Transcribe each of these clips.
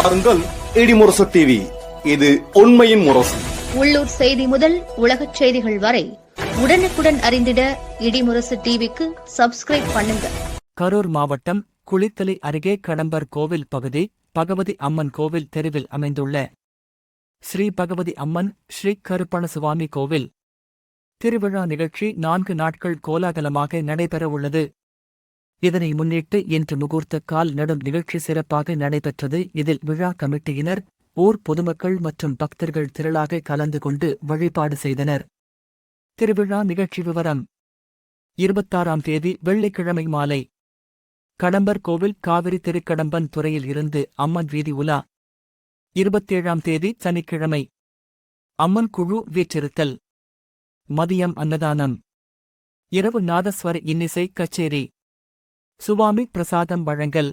பாருங்கள் இடிமுரசு டிவி. இது உண்மையின் முரசு. உள்ளூர் செய்தி முதல் உலகச் செய்திகள் வரை உடனுக்குடன் அறிந்திட இடிமுரசு டிவிக்கு சப்ஸ்கிரைப் பண்ணுங்க. கரூர் மாவட்டம் குளித்தலை அருகே கடம்பர் கோவில் பகுதி பகவதி அம்மன் கோவில் தெருவில் அமைந்துள்ள ஸ்ரீ பகவதி அம்மன் ஸ்ரீ கருப்பணசுவாமி கோவில் திருவிழா நிகழ்ச்சி 4 நாட்கள் கோலாகலமாக நடைபெறவுள்ளது. இதனை முன்னிட்டு இன்று முகூர்த்த கால் நடும் நிகழ்ச்சி சிறப்பாக நடைபெற்றது. இதில் விழா கமிட்டியினர், ஊர் பொதுமக்கள் மற்றும் பக்தர்கள் திரளாக கலந்து கொண்டு வழிபாடு செய்தனர். திருவிழா நிகழ்ச்சி விவரம்: 26ஆம் தேதி வெள்ளிக்கிழமை மாலை கடம்பர் கோவில் காவிரி திருக்கடம்பன் துறையில் இருந்து அம்மன் வீதி உலா. 27ஆம் தேதி சனிக்கிழமை அம்மன் குழு வீற்றிருத்தல். மதியம் அன்னதானம். இரவு நாதஸ்வர இன்னிசை கச்சேரி, சுவாமி பிரசாதம் வழங்கல்.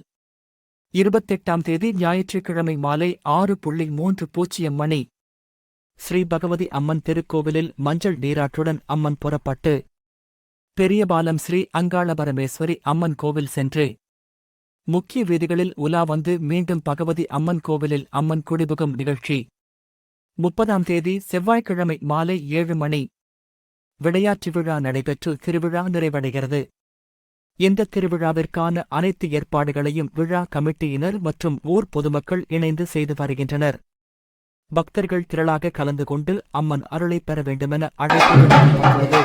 28ஆம் தேதி ஞாயிற்றுக்கிழமை மாலை 6:30 மணி ஸ்ரீ பகவதி அம்மன் திருக்கோவிலில் மஞ்சள் நீராட்டுடன் அம்மன் புறப்பட்டு பெரியபாலம் ஸ்ரீ அங்காளபரமேஸ்வரி அம்மன் கோவில் சென்று முக்கிய வீதிகளில் உலா வந்து மீண்டும் பகவதி அம்மன் கோவிலில் அம்மன் குடிபுகும் நிகழ்ச்சி. 30ஆம் தேதி செவ்வாய்க்கிழமை மாலை 7 மணி விளையாட்டு விழா நடைபெற்று திருவிழா நிறைவடைகிறது. இந்த திருவிழாவிற்கான அனைத்து ஏற்பாடுகளையும் விழா கமிட்டியினர் மற்றும் ஊர் பொதுமக்கள் இணைந்து செய்து வருகின்றனர். பக்தர்கள் திரளாக கலந்து கொண்டு அம்மன் அருளைப் பெற வேண்டுமென அழைப்பு விடுக்கப்பட்டுள்ளது.